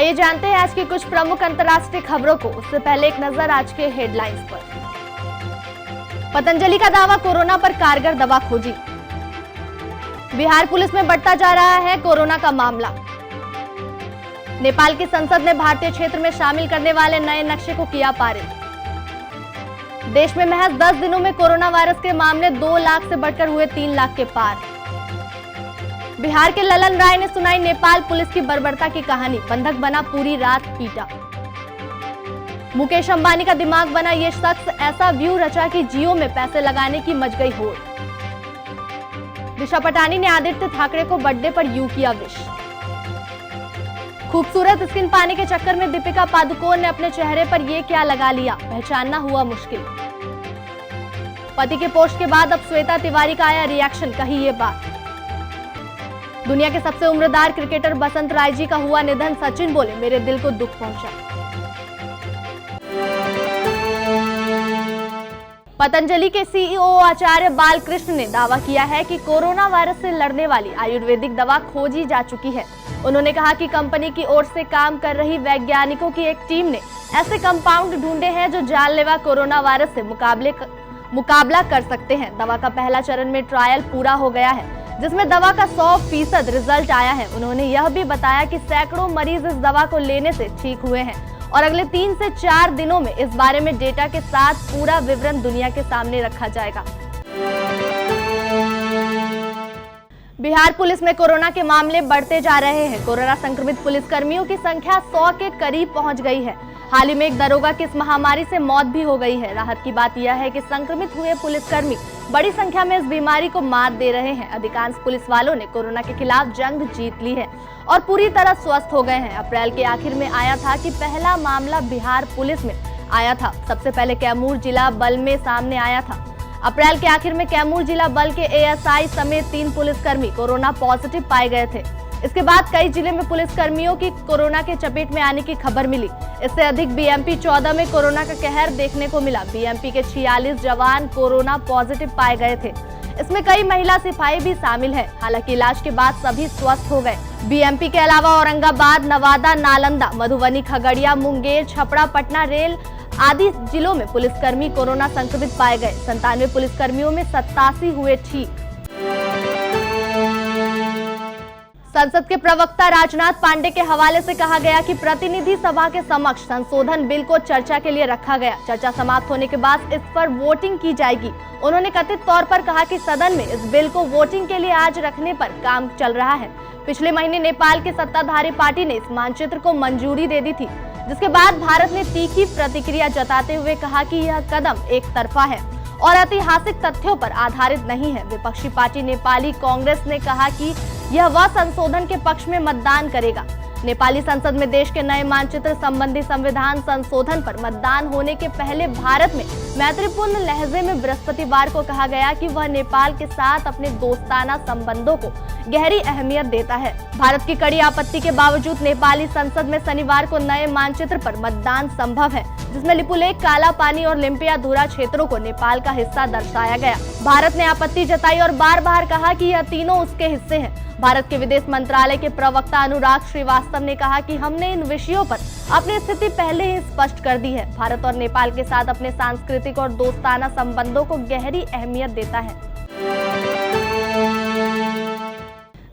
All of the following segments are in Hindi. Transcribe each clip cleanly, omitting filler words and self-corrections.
आइए जानते हैं आज की कुछ प्रमुख अंतर्राष्ट्रीय खबरों को। उससे पहले एक नजर आज के हेडलाइंस पर। पतंजलि का दावा, कोरोना पर कारगर दवा खोजी। बिहार पुलिस में बढ़ता जा रहा है कोरोना का मामला। नेपाल की संसद ने भारतीय क्षेत्र में शामिल करने वाले नए नक्शे को किया पारित। देश में महज 10 दिनों में कोरोना वायरस के मामले 2 लाख से बढ़कर हुए 3 लाख के पार। बिहार के ललन राय ने सुनाई नेपाल पुलिस की बर्बरता की कहानी, बंधक बना पूरी रात पीटा। मुकेश अंबानी का दिमाग बना ये शख्स, ऐसा व्यू रचा कि जियो में पैसे लगाने की मच गई होड़। दिशा पटानी ने आदित्य ठाकरे को बर्थडे पर यूं किया विश। खूबसूरत स्किन पाने के चक्कर में दीपिका पादुकोण ने अपने चेहरे पर ये क्या लगा लिया, पहचानना हुआ मुश्किल। पति के पोस्ट के बाद अब श्वेता तिवारी का आया रिएक्शन, कही ये बात। दुनिया के सबसे उम्रदार क्रिकेटर बसंत राय जी का हुआ निधन, सचिन बोले मेरे दिल को दुख पहुंचा। पतंजलि के सीईओ आचार्य बालकृष्ण ने दावा किया है कि कोरोना वायरस से लड़ने वाली आयुर्वेदिक दवा खोजी जा चुकी है। उन्होंने कहा कि कंपनी की ओर से काम कर रही वैज्ञानिकों की एक टीम ने ऐसे कंपाउंड ढूंढे हैं जो जानलेवा कोरोना वायरस से मुकाबला कर सकते हैं। दवा का पहला चरण में ट्रायल पूरा हो गया है, जिसमें दवा का 100% रिजल्ट आया है। उन्होंने यह भी बताया कि सैकड़ों मरीज इस दवा को लेने से ठीक हुए हैं और अगले 3 से 4 दिनों में इस बारे में डेटा के साथ पूरा विवरण दुनिया के सामने रखा जाएगा। बिहार पुलिस में कोरोना के मामले बढ़ते जा रहे हैं। कोरोना संक्रमित पुलिसकर्मियों की संख्या 100 के करीब पहुंच गई है। हाल ही में एक दरोगा की इस महामारी से मौत भी हो गई है। राहत की बात यह है कि संक्रमित हुए पुलिसकर्मी बड़ी संख्या में इस बीमारी को मात दे रहे हैं। अधिकांश पुलिस वालों ने कोरोना के खिलाफ जंग जीत ली है और पूरी तरह स्वस्थ हो गए हैं। अप्रैल के आखिर में आया था कि पहला मामला बिहार पुलिस में आया था। सबसे पहले कैमूर जिला बल में सामने आया था। अप्रैल के आखिर में कैमूर जिला बल के एएसआई समेत 3 पुलिसकर्मी कोरोना पॉजिटिव पाए गए थे। इसके बाद कई जिले में पुलिसकर्मियों की कोरोना के चपेट में आने की खबर मिली। इससे अधिक बीएमपी 14 में कोरोना का कहर देखने को मिला। बीएमपी के 46 जवान कोरोना पॉजिटिव पाए गए थे। इसमें कई महिला सिपाही भी शामिल हैं। हालांकि इलाज के बाद सभी स्वस्थ हो गए। बीएमपी के अलावा औरंगाबाद, नवादा, नालंदा, मधुबनी, खगड़िया, मुंगेर, छपरा, पटना, रेल आदि जिलों में पुलिसकर्मी कोरोना संक्रमित पाए गए। 97 पुलिसकर्मियों में 87 हुए ठीक। संसद के प्रवक्ता राजनाथ पांडे के हवाले से कहा गया कि प्रतिनिधि सभा के समक्ष संशोधन बिल को चर्चा के लिए रखा गया। चर्चा समाप्त होने के बाद इस पर वोटिंग की जाएगी। उन्होंने कथित तौर पर कहा कि सदन में इस बिल को वोटिंग के लिए आज रखने पर काम चल रहा है। पिछले महीने नेपाल की सत्ताधारी पार्टी ने इस मानचित्र को मंजूरी दे दी थी, जिसके बाद भारत ने तीखी प्रतिक्रिया जताते हुए कहा कि यह कदम एक तरफा है और ऐतिहासिक तथ्यों पर आधारित नहीं है। विपक्षी पार्टी नेपाली कांग्रेस ने कहा कि यह वह संशोधन के पक्ष में मतदान करेगा। नेपाली संसद में देश के नए मानचित्र संबंधी संविधान संशोधन पर मतदान होने के पहले भारत में मैत्रीपूर्ण लहजे में बृहस्पतिवार को कहा गया कि वह नेपाल के साथ अपने दोस्ताना संबंधों को गहरी अहमियत देता है। भारत की कड़ी आपत्ति के बावजूद नेपाली संसद में शनिवार को नए मानचित्र पर मतदान संभव है, जिसमें लिपुलेख, काला पानी और लिम्पियाधुरा क्षेत्रों को नेपाल का हिस्सा दर्शाया गया। भारत ने आपत्ति जताई और बार बार कहा कि यह तीनों उसके हिस्से हैं। भारत के विदेश मंत्रालय के प्रवक्ता अनुराग श्रीवास्तव ने कहा कि हमने इन विषयों पर अपनी स्थिति पहले ही स्पष्ट कर दी है। भारत और नेपाल के साथ अपने सांस्कृतिक और दोस्ताना संबंधों को गहरी अहमियत देता है।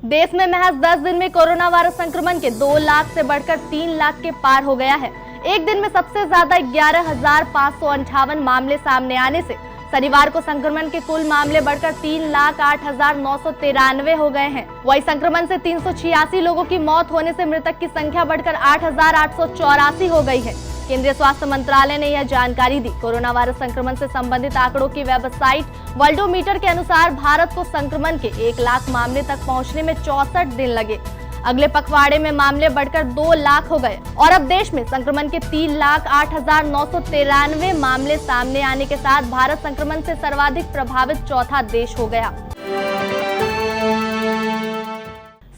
देश में महज 10 दिन में कोरोना वायरस संक्रमण के 2 लाख से बढ़कर 3 लाख के पार हो गया है। एक दिन में सबसे ज्यादा 11,558 मामले सामने आने से शनिवार को संक्रमण के कुल मामले बढ़कर 3,08,993 हो गए हैं। वही संक्रमण से 386 लोगों की मौत होने से मृतक की संख्या बढ़कर 8,884 हो गई है। केंद्रीय स्वास्थ्य मंत्रालय ने यह जानकारी दी। कोरोना वायरस संक्रमण से संबंधित आंकड़ों की वेबसाइट वर्ल्डोमीटर के अनुसार भारत को संक्रमण के 1 लाख मामले तक पहुंचने में 64 दिन लगे। अगले पखवाड़े में मामले बढ़कर 2 लाख हो गए और अब देश में संक्रमण के 3,08,993 मामले सामने आने के साथ भारत संक्रमण से सर्वाधिक प्रभावित चौथा देश हो गया।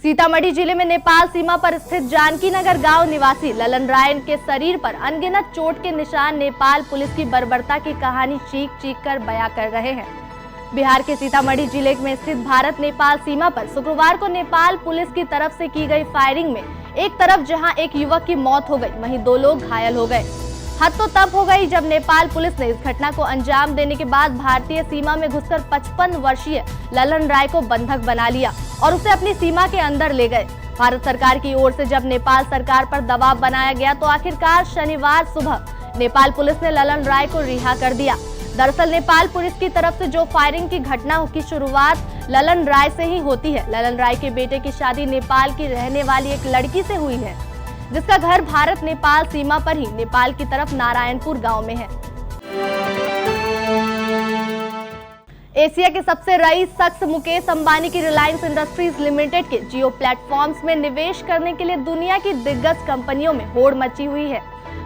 सीतामढ़ी जिले में नेपाल सीमा पर स्थित जानकी नगर गांव निवासी ललन राय के शरीर पर अनगिनत चोट के निशान नेपाल पुलिस की बर्बरता की कहानी चीख चीख कर बयां कर रहे हैं। बिहार के सीतामढ़ी जिले में स्थित भारत नेपाल सीमा पर शुक्रवार को नेपाल पुलिस की तरफ से की गई फायरिंग में एक तरफ जहां एक युवक की मौत हो गई, वहीं 2 लोग घायल हो गए। हद तो तब हो गई जब नेपाल पुलिस ने इस घटना को अंजाम देने के बाद भारतीय सीमा में घुसकर 55 वर्षीय ललन राय को बंधक बना लिया और उसे अपनी सीमा के अंदर ले गए। भारत सरकार की ओर से जब नेपाल सरकार पर दबाव बनाया गया तो आखिरकार शनिवार सुबह नेपाल पुलिस ने ललन राय को रिहा कर दिया। दरअसल नेपाल पुलिस की तरफ से जो फायरिंग की घटना की शुरुआत ललन राय से ही होती है। ललन राय के बेटे की शादी नेपाल की रहने वाली एक लड़की से हुई है, जिसका घर भारत नेपाल सीमा पर ही नेपाल की तरफ नारायणपुर गांव में है। एशिया के सबसे रईस शख्स मुकेश अंबानी की रिलायंस इंडस्ट्रीज लिमिटेड के जियो प्लेटफॉर्म्स में निवेश करने के लिए दुनिया की दिग्गज कंपनियों में होड़ मची हुई है।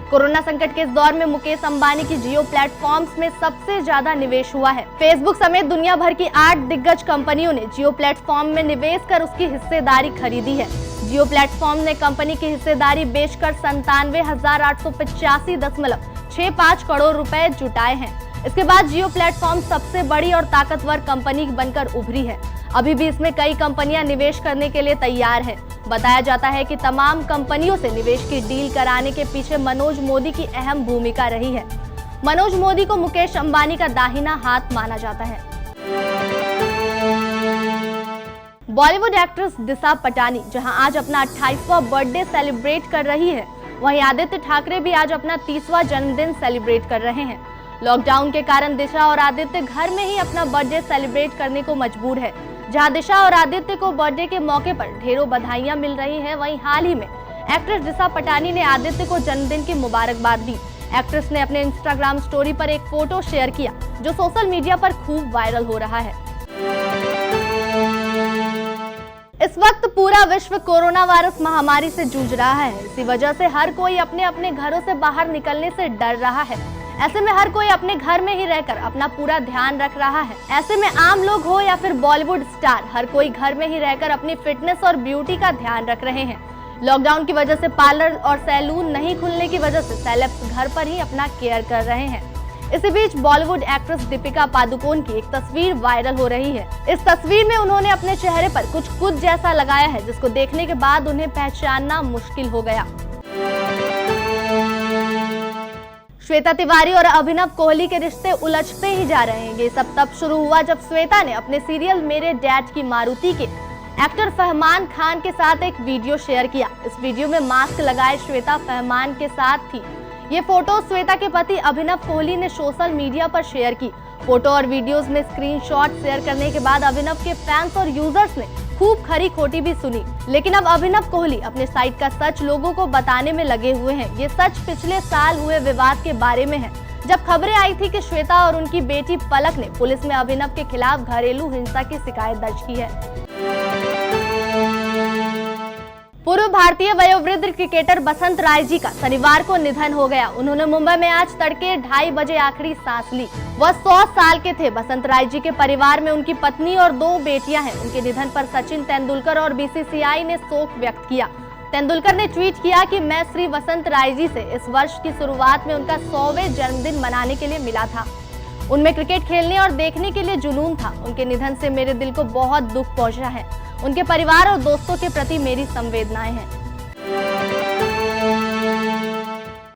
कोरोना संकट के इस दौर में मुकेश अंबानी की जियो प्लेटफॉर्म्स में सबसे ज्यादा निवेश हुआ है। फेसबुक समेत दुनिया भर की 8 दिग्गज कंपनियों ने जियो प्लेटफॉर्म में निवेश कर उसकी हिस्सेदारी खरीदी है। जियो प्लेटफॉर्म ने कंपनी की हिस्सेदारी बेचकर 97,885.65 करोड़ रुपए जुटाए हैं। इसके बाद जियो प्लेटफॉर्म सबसे बड़ी और ताकतवर कंपनी बनकर उभरी है। अभी भी इसमें कई कंपनियां निवेश करने के लिए तैयार है। बताया जाता है कि तमाम कंपनियों से निवेश की डील कराने के पीछे मनोज मोदी की अहम भूमिका रही है। मनोज मोदी को मुकेश अंबानी का दाहिना हाथ माना जाता है। बॉलीवुड एक्ट्रेस दिशा पटानी जहां आज अपना 28वां बर्थडे सेलिब्रेट कर रही है, वहीं आदित्य ठाकरे भी आज अपना 30वां जन्मदिन सेलिब्रेट कर रहे हैं। लॉकडाउन के कारण दिशा और आदित्य घर में ही अपना बर्थडे सेलिब्रेट करने को मजबूर है। जहां दिशा और आदित्य को बर्थडे के मौके पर ढेरों बधाइयां मिल रही हैं, वहीं हाल ही में एक्ट्रेस दिशा पटानी ने आदित्य को जन्मदिन की मुबारकबाद दी। एक्ट्रेस ने अपने इंस्टाग्राम स्टोरी पर एक फोटो शेयर किया जो सोशल मीडिया पर खूब वायरल हो रहा है। इस वक्त पूरा विश्व कोरोना वायरस महामारी से जूझ रहा है। इसी वजह से हर कोई अपने अपने घरों से बाहर निकलने से डर रहा है। ऐसे में हर कोई अपने घर में ही रहकर अपना पूरा ध्यान रख रहा है। ऐसे में आम लोग हो या फिर बॉलीवुड स्टार, हर कोई घर में ही रहकर अपनी फिटनेस और ब्यूटी का ध्यान रख रहे हैं। लॉकडाउन की वजह से पार्लर और सैलून नहीं खुलने की वजह से सेलेब्स घर पर ही अपना केयर कर रहे हैं। इसी बीच बॉलीवुड एक्ट्रेस दीपिका पादुकोण की एक तस्वीर वायरल हो रही है। इस तस्वीर में उन्होंने अपने चेहरे पर कुछ जैसा लगाया है, जिसको देखने के बाद उन्हें पहचानना मुश्किल हो गया। श्वेता तिवारी और अभिनव कोहली के रिश्ते उलझते ही जा रहे हैं। ये सब तब शुरू हुआ जब श्वेता ने अपने सीरियल मेरे डैड की मारुति के एक्टर फहमान खान के साथ एक वीडियो शेयर किया। इस वीडियो में मास्क लगाए श्वेता फहमान के साथ थी। ये फोटो श्वेता के पति अभिनव कोहली ने सोशल मीडिया पर शेयर की। फोटो और वीडियोस में स्क्रीनशॉट शेयर करने के बाद अभिनव के फैंस और यूजर्स ने खूब खरी खोटी भी सुनी। लेकिन अब अभिनव कोहली अपने साइड का सच लोगों को बताने में लगे हुए हैं। ये सच पिछले साल हुए विवाद के बारे में है, जब खबरें आई थी कि श्वेता और उनकी बेटी पलक ने पुलिस में अभिनव के खिलाफ घरेलू हिंसा की शिकायत दर्ज की है। पूर्व भारतीय वयोवृद्ध क्रिकेटर बसंत राय जी का शनिवार को निधन हो गया। उन्होंने मुंबई में आज तड़के 2:30 बजे आखिरी सांस ली। वह 100 साल के थे। बसंत राय जी के परिवार में उनकी पत्नी और 2 बेटियां हैं। उनके निधन पर सचिन तेंदुलकर और बीसीसीआई ने शोक व्यक्त किया। तेंदुलकर ने ट्वीट किया कि मैं श्री बसंत राय जी से इस वर्ष की शुरुआत में उनका 100वें जन्मदिन मनाने के लिए मिला था। उनमें क्रिकेट खेलने और देखने के लिए जुनून था। उनके निधन से मेरे दिल को बहुत दुख पहुंचा है। उनके परिवार और दोस्तों के प्रति मेरी संवेदनाएं हैं।